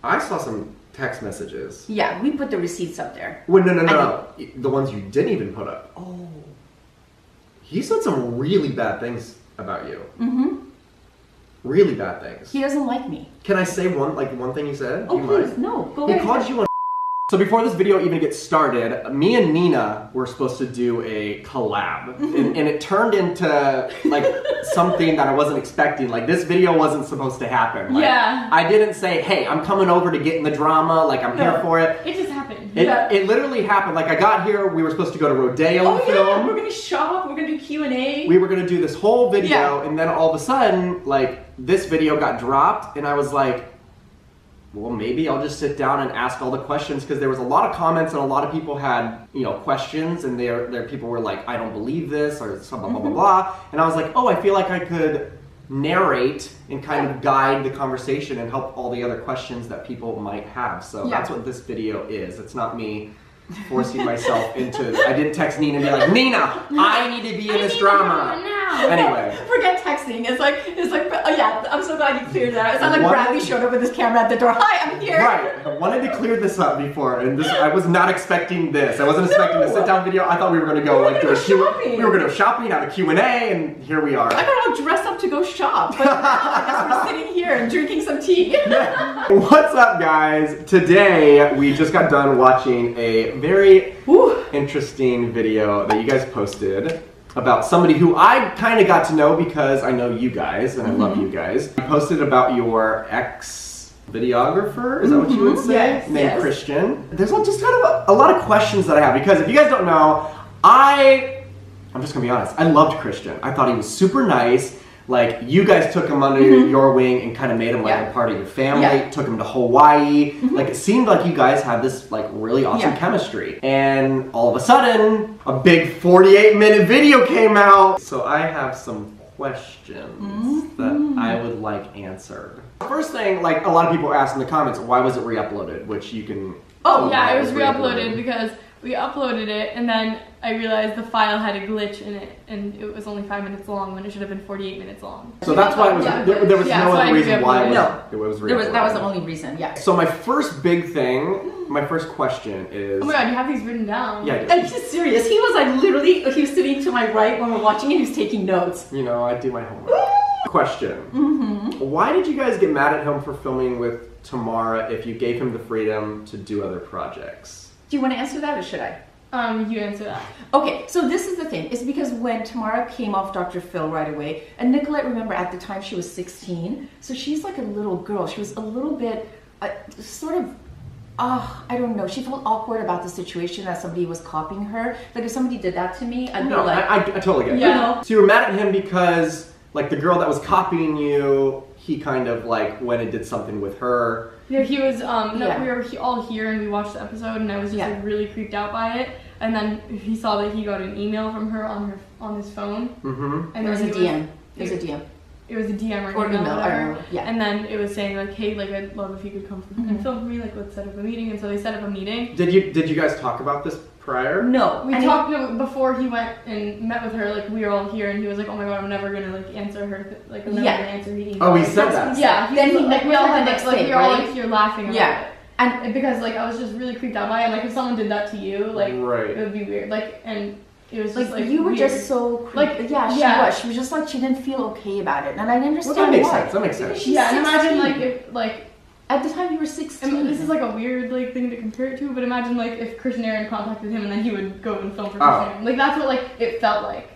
I saw some text messages. Yeah, we put the receipts up there. Well, no. The ones you didn't even put up. Oh. He said some really bad things about you. Mm-hmm. Really bad things. He doesn't like me. Can I say one thing he said? Oh, please, no. Go ahead. He called you a So before this video even gets started, me and Nina were supposed to do a collab. And it turned into like something that I wasn't expecting. Like this video wasn't supposed to happen. Like, yeah. I didn't say, hey, I'm coming over to get in the drama, like I'm here for it. It just happened. It literally happened. Like I got here, we were supposed to go to Rodeo film. Yeah, we're gonna shop, we're gonna do Q&A. We were gonna do this whole video, and then all of a sudden, like this video got dropped, and I was like, well, maybe I'll just sit down and ask all the questions, because there was a lot of comments and a lot of people had, you know, questions, and their people were like, I don't believe this, or blah, blah, blah, blah. And I was like, oh, I feel like I could narrate and kind of guide the conversation and help all the other questions that people might have. So that's what this video is. It's not me forcing myself into, I didn't text Nina and be like, Nina, I need to be in this drama. Anyway. Forget texting. It's like, oh yeah, I'm so glad you cleared that. It's not like Bradley showed up with his camera at the door. Hi, I'm here. Right. I wanted to clear this up before, and this, I was not expecting this. I wasn't expecting a sit-down video. I thought we were going to go like do a Q&A. We were going to go shopping, have a Q&A, and here we are. I got all dressed up to go shop, but now I guess we're sitting here and drinking some tea. What's up, guys? Today, we just got done watching a very interesting video that you guys posted about somebody who I kind of got to know because I know you guys, and I love you guys. You posted about your ex-videographer, is that what you would say? Yes, named Christian. There's just kind of a lot of questions that I have, because if you guys don't know, I'm just gonna be honest, I loved Christian. I thought he was super nice. Like, you guys took him under your wing and kind of made him like a part of your family, took him to Hawaii. Like, it seemed like you guys had this like really awesome chemistry. And all of a sudden, a big 48-minute video came out. So I have some questions that I would like answered. First thing, like a lot of people asked in the comments, why was it re-uploaded? Which you can... Oh yeah, it was re-uploaded because we uploaded it and then I realized the file had a glitch in it and it was only 5 minutes long when it should have been 48 minutes long. So that's why it was, there was no other reason why it was re-uploaded. That was the only reason, So my first big thing, my first question is... Oh my god, you have these written down. Yeah, I do. And he's serious. He was like literally, he was sitting to my right when we're watching it, he was taking notes. You know, I do my homework. Question. Why did you guys get mad at him for filming with Tamara if you gave him the freedom to do other projects? Do you want to answer that or should I? You answer that. Okay, so this is the thing. It's because when Tamara came off Dr. Phil right away, and Nicolette, remember at the time she was 16, so she's like a little girl. She was a little bit, sort of, I don't know. She felt awkward about the situation that somebody was copying her. Like if somebody did that to me, I'd be like... I totally get it. You know? So you were mad at him because, like, the girl that was copying you, he kind of, like, went and did something with her. Yeah, he was, we were all here and we watched the episode and I was just like really creeped out by it. And then he saw that he got an email from her on his phone. And it was a DM. It was a DM. It was a DM or email, whatever. And then it was saying like, hey, like I'd love if you could come and film for me, like let's set up a meeting. And so they set up a meeting. Did you guys talk about this prior? No. We talked before he went and met with her, like we were all here and he was like, oh my god, I'm never gonna like answer her, like I'm never gonna answer her email. Oh, he said that? Yeah. Then he like we all had next like day, we were all like here laughing about it. And because like I was just really creeped out by it. And, like if someone did that to you, like it would be weird. Like and it was just like you were weird. just so like she was just like she didn't feel okay about it, and I understand that makes why. sense. That makes sense. She's and imagine like if like at the time you were 16. And this is like a weird like thing to compare it to, but imagine like if Christian Aaron contacted him and then he would go and film for Christian Aaron. Like that's what like it felt like.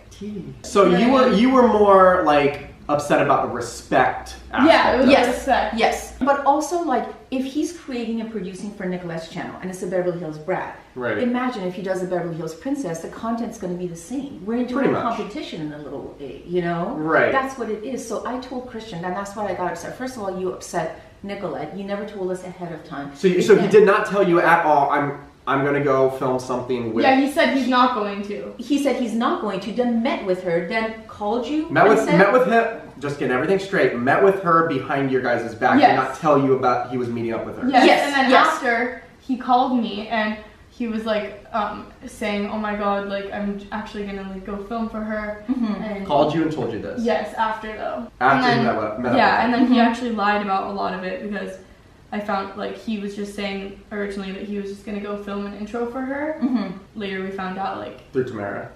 So you were more like upset about the respect aspect. Yeah, it was respect. Yes. But also like if he's creating and producing for Nicolette's channel and it's a Beverly Hills Brat, imagine if he does a Beverly Hills Princess, the content's going to be the same. We're doing a competition in a little way, you know? Right. That's what it is. So I told Christian, and that's why I got upset. First of all, you upset Nicolette. You never told us ahead of time. So he did not tell you at all, I'm going to go film something with... Yeah, he said he's not going to. He said he's not going to, then met with her, then called you. Met with him, just getting everything straight, met with her behind your guys' back, did not tell you about he was meeting up with her. Yes. And then after, he called me and he was like saying, oh my god, like I'm actually going to like go film for her. And called you and told you this? Yes, after though. After you met up with her. Yeah, and then he actually lied about a lot of it because I found, like, he was just saying originally that he was just going to go film an intro for her. Later we found out, like... Through Tamara.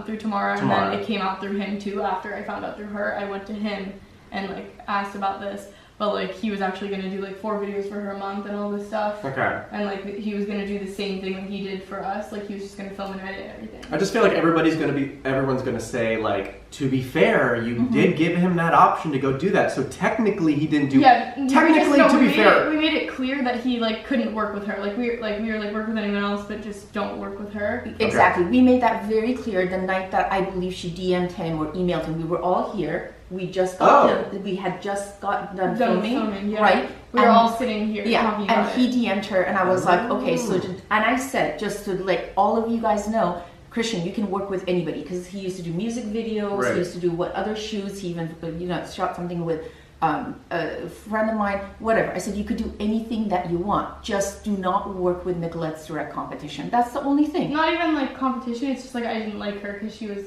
Through Tamara, and then it came out through him too. After I found out through her, I went to him and, like, asked about this. But, like, he was actually going to do, like, 4 videos for her a month and all this stuff. Okay. And, like, he was going to do the same thing that he did for us. Like, he was just going to film and edit everything. I just feel like everyone's going to say, like, to be fair, you did give him that option to go do that. So technically he didn't do... Yeah. Technically, to be fair... We made it clear that he, like, couldn't work with her. Like, we were like, work with anyone else, but just don't work with her. Okay. Exactly. We made that very clear the night that I believe she DM'd him or emailed him. We were all here. We just got we had just got done filming, right? We were all sitting here talking about and he DM'd her, and I was like, okay, so, and I said, just to let all of you guys know, Christian, you can work with anybody, because he used to do music videos, he used to do other shoots, he even, shot something with a friend of mine, whatever. I said, you could do anything that you want, just do not work with Nicolette's direct competition. That's the only thing. Not even, like, competition, it's just, like, I didn't like her, because she was...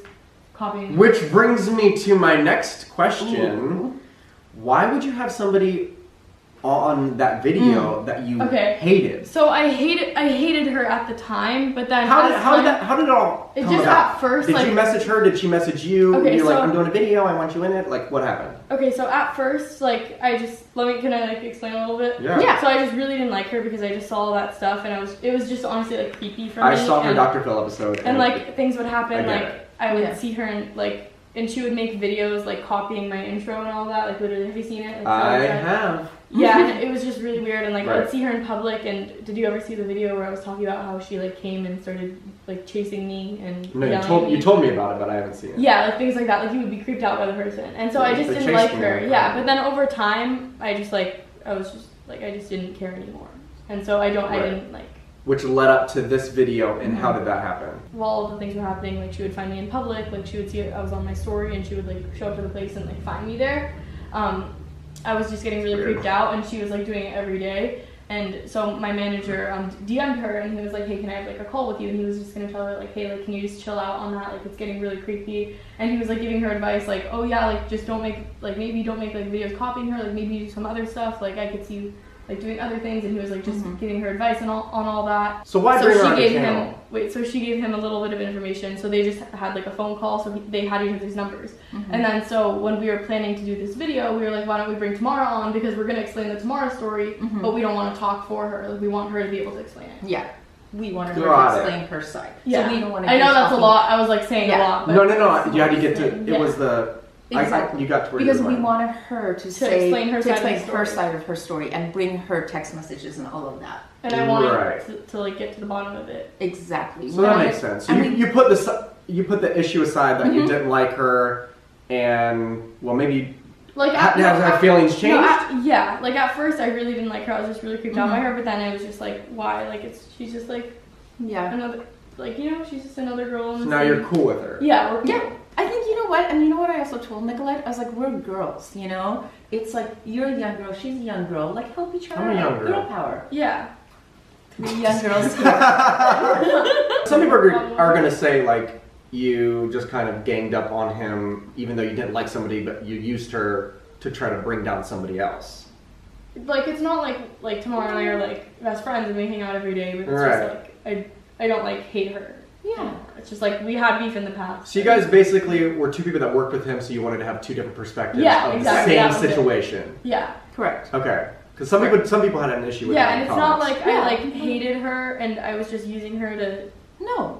copying. Which brings me to my next question. Why would you have somebody on that video that you hated? So I hated her at the time, but then how did it all it come just about? At first, did like, you message her? Did she message you? Okay, You're so, like, I'm doing a video, I want you in it. Like, what happened? Okay, so at first, like, can I like explain a little bit? Yeah. So I just really didn't like her because I just saw all that stuff, and it was just honestly like creepy for me. I saw her Dr. Phil episode, and like things would happen, like I would see her and like. And she would make videos like copying my intro and all that. Like, literally, have you seen it? Like, I have. Yeah, and it was just really weird. And like, I would see her in public. And did you ever see the video where I was talking about how she like came and started like chasing me and no, you told me about it, but I haven't seen it. Yeah, like things like that. Like, you would be creeped out by the person, and so I just didn't like her. Yeah, but then over time, I just didn't care anymore, and so I didn't like. Which led up to this video, and how did that happen? While all the things were happening, like, she would find me in public, like, she would see I was on my story, and she would, like, show up to the place and, like, find me there. I was just getting really creeped out, and she was, like, doing it every day. And so my manager DM'd her, and he was like, hey, can I have, like, a call with you? And he was just going to tell her, like, hey, like, can you just chill out on that? Like, it's getting really creepy. And he was, like, giving her advice, like, oh, yeah, like, just don't make, like, maybe don't make, like, videos copying her. Like, maybe do some other stuff. Like, I could see you, like, doing other things, and he was like just giving her advice on all that. So why bring her on the channel? So she gave him a little bit of information. So they just had like a phone call, so they had each other's numbers. And then so when we were planning to do this video, we were like, why don't we bring Tamara on, because we're gonna explain the Tamara story, but we don't want to talk for her. Like, we want her to be able to explain it. Yeah. We wanted her to explain her side. Yeah. So we don't want to. I know that's a lot. I was like saying a lot. But no. You had to get to. It was the. Exactly. You got to where because you were we wanted her to explain her side of her story and bring her text messages and all of that. And I wanted to like get to the bottom of it. Exactly. So that makes sense. So you put the issue aside that you didn't like her, and well, maybe like have feelings changed. No, like at first I really didn't like her. I was just really creeped out by her. But then I was just like, why? Like she's just like another, like, you know, she's just another girl. So now you're cool with her. Yeah, we're cool. Yeah. I think, you know what, and you know what I also told Nicolette? I was like, we're girls, you know? It's like, you're a young girl, she's a young girl, like, help each other out. I'm a young girl. Girl power. Yeah. 3 young girls here. Some people are going to say, like, you just kind of ganged up on him, even though you didn't like somebody, but you used her to try to bring down somebody else. Like, it's not like Tamara and I are, like, best friends and we hang out every day, but it's just, like, I don't, like, hate her. Yeah. It's just like we had beef in the past. So you guys basically were 2 people that worked with him, so you wanted to have 2 different perspectives of the same situation. Yeah. Correct. Okay. Because some people had an issue with that. Yeah, and it's not like I like hated her and I was just using her to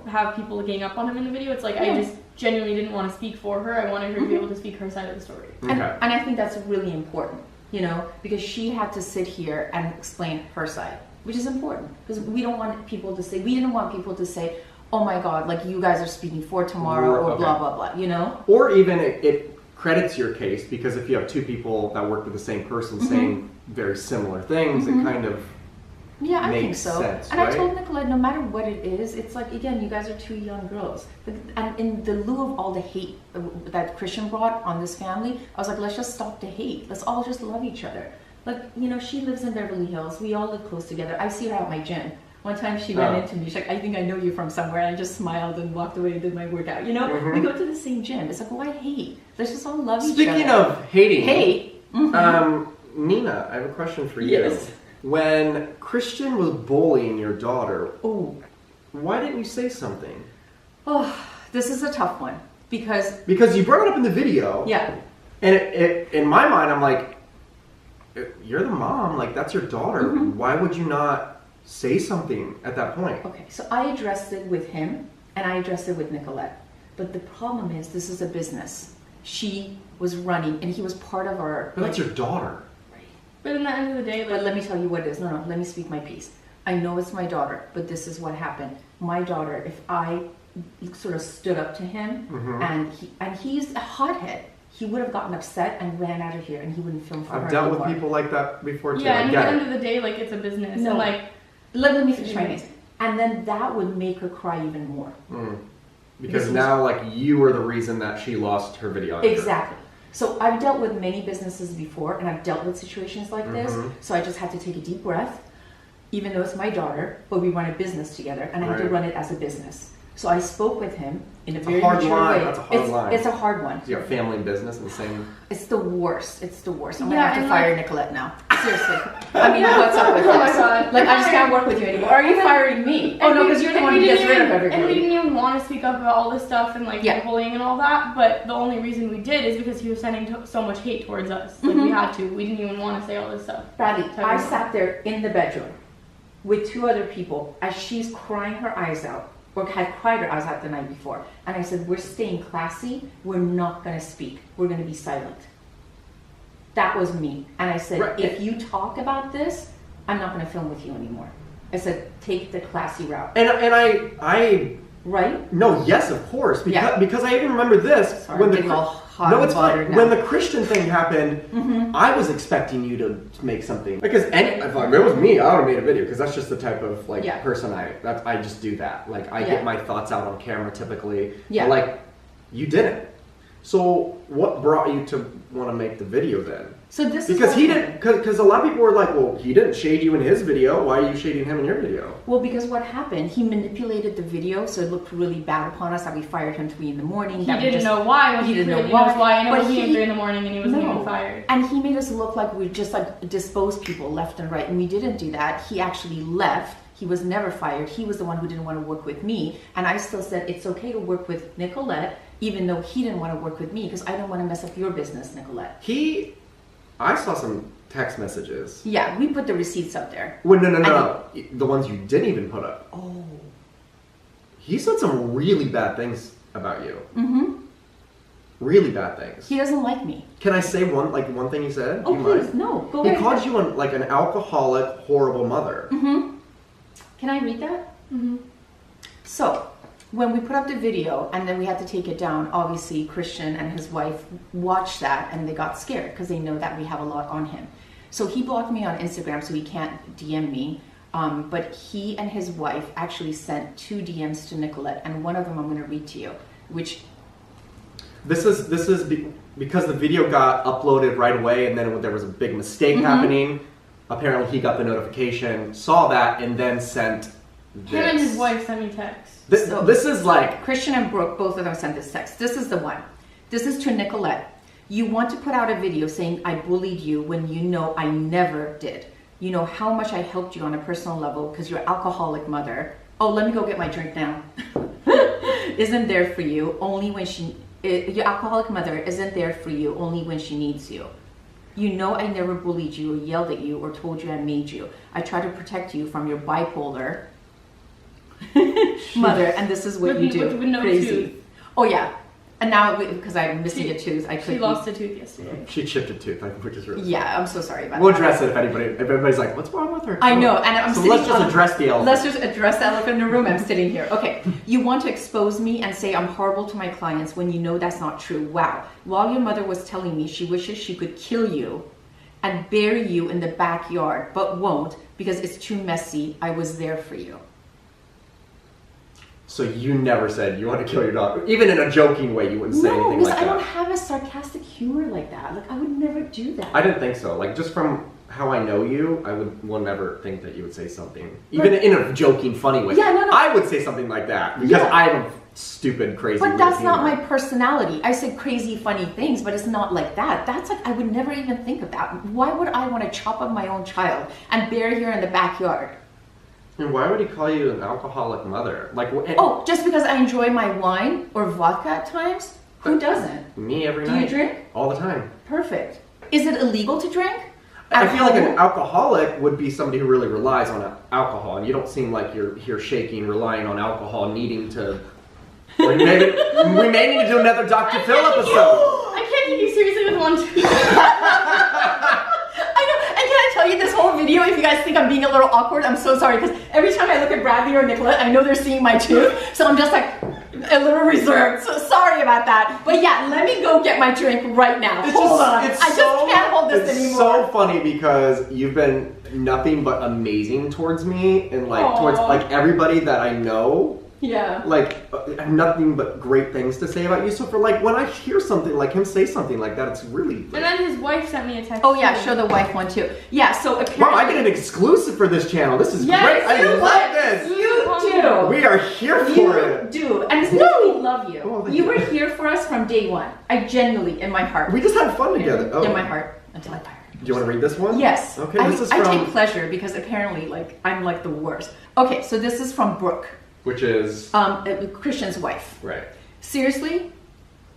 have people gang up on him in the video. It's like I just genuinely didn't want to speak for her. I wanted her to be able to speak her side of the story. Okay. And I think that's really important, you know, because she had to sit here and explain her side, which is important because we didn't want people to say, oh my God, like you guys are speaking for Tamara or blah, blah, blah, you know? Or even it credits your case because if you have 2 people that work with the same person saying very similar things, it kind of I think so. Sense, and I told Nicolette, no matter what it is, it's like, again, you guys are 2 young girls. And in the lieu of all the hate that Christian brought on this family, I was like, let's just stop the hate. Let's all just love each other. Like, you know, she lives in Beverly Hills. We all live close together. I see her at my gym. One time she ran into me, she's like, I think I know you from somewhere, and I just smiled and walked away and did my workout. You know, we go to the same gym. It's like, why hate? Let's just all love each other. Speaking of hating. Hate. Nina, I have a question for you. Yes. when Christian was bullying your daughter, Oh, why didn't you say something? oh, this is a tough one because You brought it up in the video. yeah. And in my mind, I'm like, you're the mom. Like, that's your daughter. Mm-hmm. Why would you not say something at that point? Okay, so I addressed it with him and I addressed it with Nicolette. But the problem is, this is a business. She was running and he was part of our. But that's your daughter. But in the end of the day, like, But let me tell you what it is. No, let me speak my piece. I know it's my daughter, but this is what happened. My daughter, if I sort of stood up to him and he's a hothead, he would have gotten upset and ran out of here and he wouldn't film for her I've dealt anymore. with people like that before too. yeah, and I at the get end of the day, like, it's a business. No. And, like, Let me finish my piece. And then that would make her cry even more. Because now, like, you were the reason that she lost her videographer. Exactly. So I've dealt with many businesses before and I've dealt with situations like this. So I just had to take a deep breath, even though it's my daughter, but we run a business together and I had to Right. run it as a business. So I spoke with him in a It's very a hard mature line. way. That's a hard line. It's a hard one. You got family and business in the same. It's the worst. It's the worst. I'm Yeah, gonna have to and fire like- Nicolette now. Seriously. I mean, what's up with Oh my this? God. Like, I just can't work with you anymore. Are you firing me? Oh no, because you're the one who gets rid of And we everybody. didn't even want to speak up about all this stuff and, like, Yeah. bullying and all that. But the only reason we did is because he was sending so much hate towards us. Like, we had to. We didn't even want to say all this stuff. Bradley, Tell I me. sat there in the bedroom with two other people as she's crying her eyes out, or had cried her eyes out the night before. And I said, we're staying classy. We're not going to speak. We're going to be silent. That was me. And I said, Right. if you talk about this, I'm not going to film with you anymore. I said, take the classy route. And I Right? no, yes, of course, because Yeah. because I even remember this Sorry, I'm getting all hot no, and it's fine. bothered now. When the Christian thing happened, I was expecting you to make something because if it was me, I would have made a video because that's just the type of like Yeah. person I just do that. Like I Yeah. get my thoughts out on camera typically. Yeah. But, like you didn't. So what brought you to want to make the video then? So this Because is he what- didn't. Because a lot of people were like, "Well, he didn't shade you in his video. Why are you shading him in your video?" Well, because what happened, he manipulated the video, so it looked really bad upon us that we fired him 3 a.m. He didn't know why. When he didn't know really why, knows why. I know but it was he- 3 in the morning and he wasn't even fired. And he made us look like we just like disposed people left and right, and we didn't do that. He actually left. He was never fired. He was the one who didn't want to work with me, and I still said it's okay to work with Nicolette, even though he didn't want to work with me because I don't want to mess up your business, Nicolette. I saw some text messages. Yeah, we put the receipts up there. Well, no. The ones you didn't even put up. Oh. He said some really bad things about you. Mm-hmm. Really bad things. He doesn't like me. Can I say one thing he said? Oh, Do you please, mind? no. Go He ahead. called you an alcoholic, horrible mother. Mm-hmm. Can I read that? Mm-hmm. So, when we put up the video and then we had to take it down, obviously Christian and his wife watched that and they got scared because they know that we have a lot on him. So he blocked me on Instagram so he can't DM me. But he and his wife actually sent 2 DMs to Nicolette, and one of them I'm going to read to you, which... This is because the video got uploaded right away and then there was a big mistake happening. Apparently he got the notification, saw that, and then sent this. Him and his wife sent me texts. This is like... Christian and Brooke, both of them sent this text. This is the one. This is to Nicolette. You want to put out a video saying I bullied you when you know I never did. You know how much I helped you on a personal level because your alcoholic mother, oh, let me go get my drink now, isn't there for you only when your alcoholic mother isn't there for you only when she needs you. You know I never bullied you or yelled at you or told you I made you. I try to protect you from your bipolar mother, and this is what you do. With no Crazy. tooth. Oh yeah, and now because I'm missing a tooth, I She couldn't. lost a tooth yesterday. She chipped a tooth, which is really... Yeah, I'm so sorry about We'll that. address it if everybody's like, what's wrong with her? I know, and I'm so sitting let's just on- address the elephant. Let's just address the elephant in the room. I'm sitting here. Okay, you want to expose me and say I'm horrible to my clients when you know that's not true. Wow. While your mother was telling me she wishes she could kill you and bury you in the backyard, but won't because it's too messy, I was there for you. So you never said you want to kill your dog, even in a joking way. You wouldn't say No, anything because like I that. don't have a sarcastic humor like that. Like I would never do that. I didn't think so. Like just from how I know you, will never think that you would say something, even in a joking, funny way. Yeah, no. I would say something like that because I'm a stupid, crazy. But that's not my personality. I say crazy, funny things, but it's not like that. That's like I would never even think of that. Why would I want to chop up my own child and bury her in the backyard? And why would he call you an alcoholic mother? Like, just because I enjoy my wine or vodka at times? Who doesn't? Me every night. Do you drink? All the time. Perfect. Is it illegal to drink? I feel like an alcoholic would be somebody who really relies on alcohol, and you don't seem like you're here shaking, relying on alcohol, needing to. we may need to do another Dr. Phil episode. I can't take you seriously with one tooth. I know. And can I tell you this whole video? If you guys think I'm being a little awkward, I'm so sorry because every time I look at Bradley or Nicolette, I know they're seeing my tooth, so I'm just like a little reserved. So sorry about that. But yeah, let me go get my drink right now. Hold on. I just can't hold this anymore. It's so funny because you've been nothing but amazing towards me and like towards like everybody that I know. Yeah. Like, I have nothing but great things to say about you. So for like, when I hear something like him say something like that, it's really. Like, and then his wife sent me a text. Oh yeah, show the wife one too. Yeah, so apparently. Wow, I get an exclusive for this channel. This is great. I love this. You do. We are here for it. You do. And it's because we love you. Oh, you were here for us from day one. I genuinely, in my heart. We just had fun together. In my heart. Until I fired. Do you want to read this one? Yes. Okay, this is I from. take pleasure because apparently, like, I'm like the worst. Okay, so this is from Brooke. Which is? Christian's wife. Right. Seriously,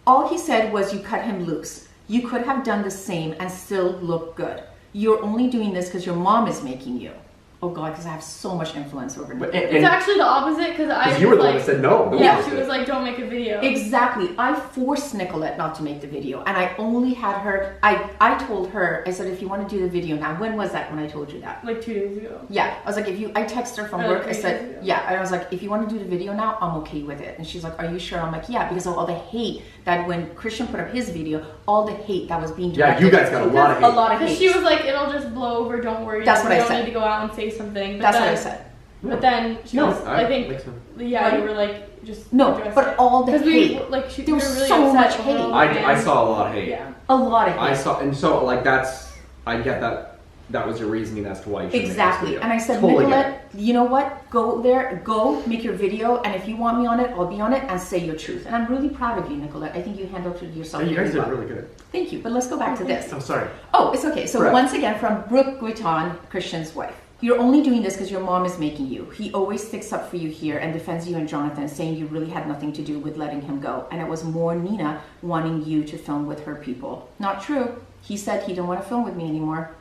all he said was you cut him loose. You could have done the same and still look good. You're only doing this because your mom is making you. Oh God, because I have so much influence over me. It's actually the opposite because you were the one that said no. Yeah, she was like, don't make a video. Exactly. I forced Nicolette not to make the video, and I only had her. I told her. I said, if you want to do the video now. When was that? When I told you that? Like 2 days ago. Yeah, I was like, I texted her from work. I said, yeah, and I was like, if you want to do the video now, I'm okay with it. And she's like, are you sure? I'm like, yeah, because of all the hate that when Christian put up his video, all the hate that was being directed. Yeah, you guys got a lot of hate. A lot of hate. She was like, it'll just blow over. Don't worry. That's what I said. You don't need to go out and say something. But That's what I said. But then she was, I think, yeah, you were like, just but all the hate. There was really so much hate. I saw a lot of hate. Yeah. A lot of hate. I saw, and so like I get that. That was your reasoning as to why you should exactly. make this video. And I said, totally Nicolette, you know what? Go there, go make your video, and if you want me on it, I'll be on it and say your truth. And I'm really proud of you, Nicolette. I think you handled yourself you guys really well. did really good. Thank you. But let's go back to this. I'm sorry. Oh, it's okay. So once again, from Brooke Guiton, Christian's wife. You're only doing this because your mom is making you. He always sticks up for you here and defends you and Jonathan, saying you really had nothing to do with letting him go. And it was more Nina wanting you to film with her people. Not true. He said he didn't want to film with me anymore.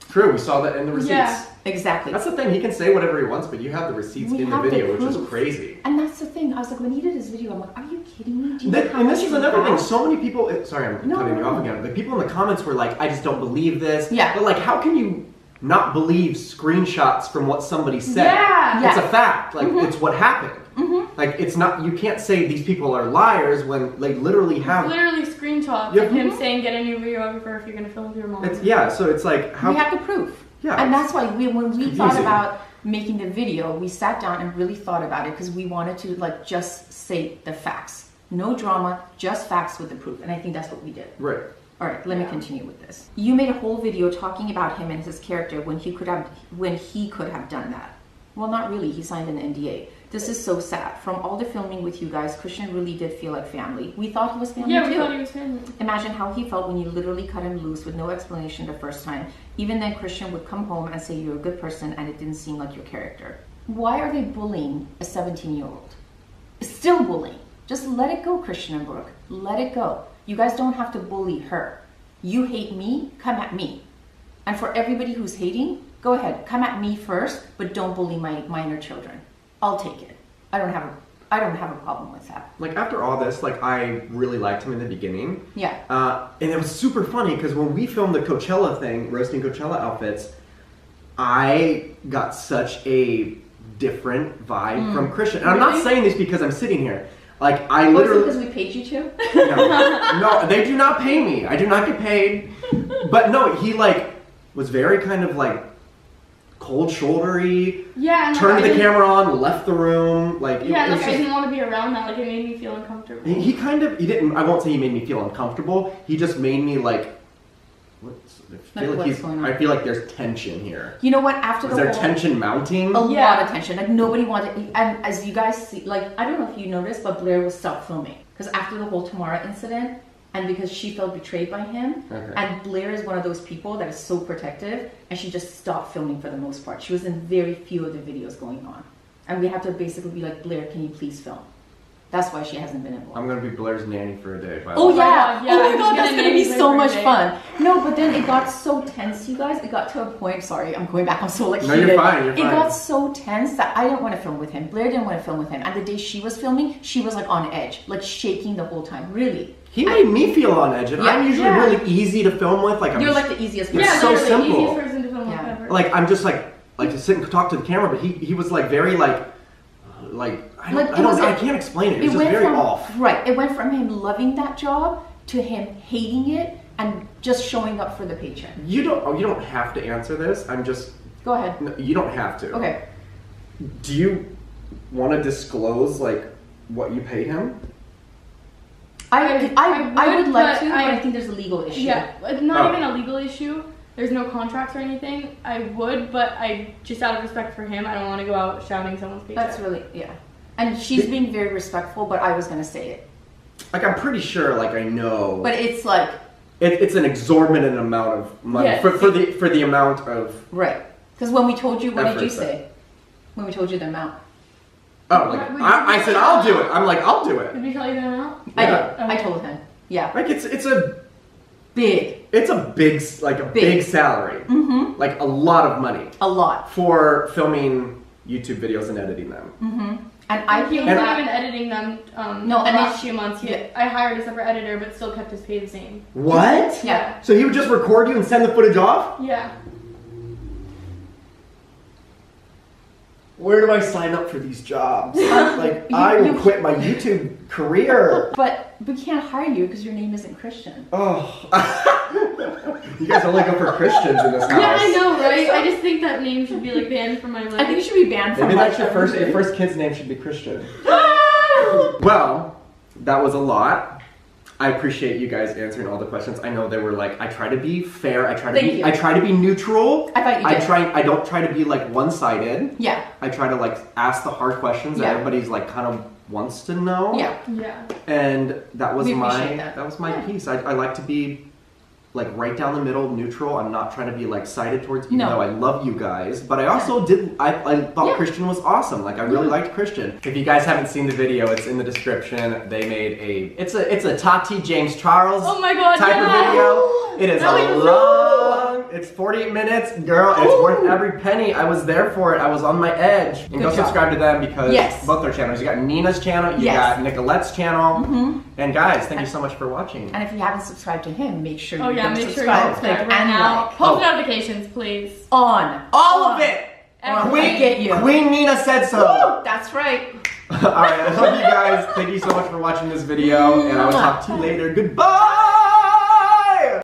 True, we saw that in the receipts. Yeah, exactly. That's the thing, he can say whatever he wants, but you have the receipts in the video, which is crazy. And that's the thing, I was like, when he did his video, I'm like, are you kidding me? And this is another thing, so many people, sorry, I'm cutting you off again, but people in the comments were like, I just don't believe this. Yeah. But like, how can you not believe screenshots from what somebody said? Yeah. It's a fact, like, it's what happened. Like, it's not, you can't say these people are liars when they literally have... Literally screenshots of him saying, get a new videographer if you're going to film with your mom. So it's like... we have the proof. Yeah. And that's why when we thought about making the video, we sat down and really thought about it because we wanted to like just say the facts. No drama, just facts with the proof. And I think that's what we did. Right. All right, let me continue with this. You made a whole video talking about him and his character when he could have done that. Well, not really. He signed an NDA. This is so sad. From all the filming with you guys, Christian really did feel like family. We thought he was family too. Yeah, we thought he was family. Imagine how he felt when you literally cut him loose with no explanation the first time. Even then, Christian would come home and say you're a good person and it didn't seem like your character. Why are they bullying a 17-year-old? Still bullying. Just let it go, Christian and Brooke. Let it go. You guys don't have to bully her. You hate me, come at me. And for everybody who's hating, go ahead, come at me first, but don't bully my minor children. I'll take it. I don't have a problem with that. Like after all this, like I really liked him in the beginning. Yeah. And it was super funny because when we filmed the Coachella thing, roasting Coachella outfits, I got such a different vibe from Christian. And I'm not saying this because I'm sitting here. Like I literally. Because we paid you to? No, they do not pay me. I do not get paid. But no, he like was very kind of like cold shouldery. Yeah. Turned the camera on, left the room. Like I didn't want to be around that. Like it made me feel uncomfortable. He didn't. I won't say he made me feel uncomfortable. He just made me like I feel like there's tension here. You know what? After Is there tension mounting? A lot of tension. Like nobody wanted, and as you guys see, like I don't know if you noticed, but Blair was stopped filming because after the whole Tamara incident, and because she felt betrayed by him, and Blair is one of those people that is so protective, and she just stopped filming for the most part. She was in very few of the videos going on, and we have to basically be like, Blair, can you please film? That's why she hasn't been involved. I'm gonna be Blair's nanny for a day. By oh yeah! yeah! Oh my god, that's gonna be so much fun. No, but then it got so tense, you guys. It got to a point. Sorry, I'm going back. I'm so like. No, you're fine. You're fine. It got so tense that I didn't want to film with him. Blair didn't want to film with him. And the day she was filming, she was like on edge, like shaking the whole time. Really. He made me feel on edge, and I'm usually really easy to film with. Like you're like the easiest person. It's so simple. Easiest person to film with ever. Like I'm just like to sit and talk to the camera, but he was like very I can't explain it. It was just very off. Right. It went from him loving that job to him hating it and just showing up for the paycheck. You don't have to answer this. I'm just. Go ahead. No, you don't have to. Okay. Do you want to disclose like what you pay him? I would like to, but I think there's a legal issue. Yeah, not even a legal issue. There's no contracts or anything. I would, but I just out of respect for him, I don't want to go out shouting someone's paycheck. That's really and she's being very respectful, but I was gonna say it. Like I'm pretty sure, like I know. But it's like it's an exorbitant amount of money for the amount of. Right. Because when we told you, what did you say? When we told you the amount. Oh, like I said I'll do it. I'm like I'll do it. Did we tell you the amount? I did. I told him. Yeah. Like it's a big. It's a big big salary. Mm-hmm. Like a lot of money. A lot for filming YouTube videos and editing them. Mm-hmm. And he wasn't even editing them. No, the last few months. I hired a separate editor, but still kept his pay the same. What? Yeah. So he would just record you and send the footage off? Yeah. Where do I sign up for these jobs? Like, I will quit my YouTube career. But we can't hire you because your name isn't Christian. Oh. You guys only go for Christians in this house. Yeah, I know, right? I just think that name should be like banned from my life. I think it should be banned from Maybe that's life. your first kid's name should be Christian. Well, that was a lot. I appreciate you guys answering all the questions. I know they were like, I try to be fair. I try to be neutral. I thought you did. I don't try to be like one-sided. Yeah. I try to like ask the hard questions that everybody's like kind of wants to know. Yeah. Yeah. And that was my piece. I like to be like right down the middle, neutral. I'm not trying to be like sided towards, even though I love you guys. But I also I thought Christian was awesome. Like I really liked Christian. If you guys haven't seen the video, it's in the description. They made it's a Tati James Charles type of video. It is long. It's 48 minutes, girl. It's worth every penny. I was there for it. I was on my edge. And go subscribe to them because both their channels. You got Nina's channel. You got Nicolette's channel. Mm-hmm. And guys, thank you so much for watching. And if you haven't subscribed to him, make sure you make sure you subscribe subscribe right now. Post notifications, please. On. All of it. Queen Nina said so. Woo, that's right. All right, I love you guys. Thank you so much for watching this video, and I will talk to you later. Goodbye.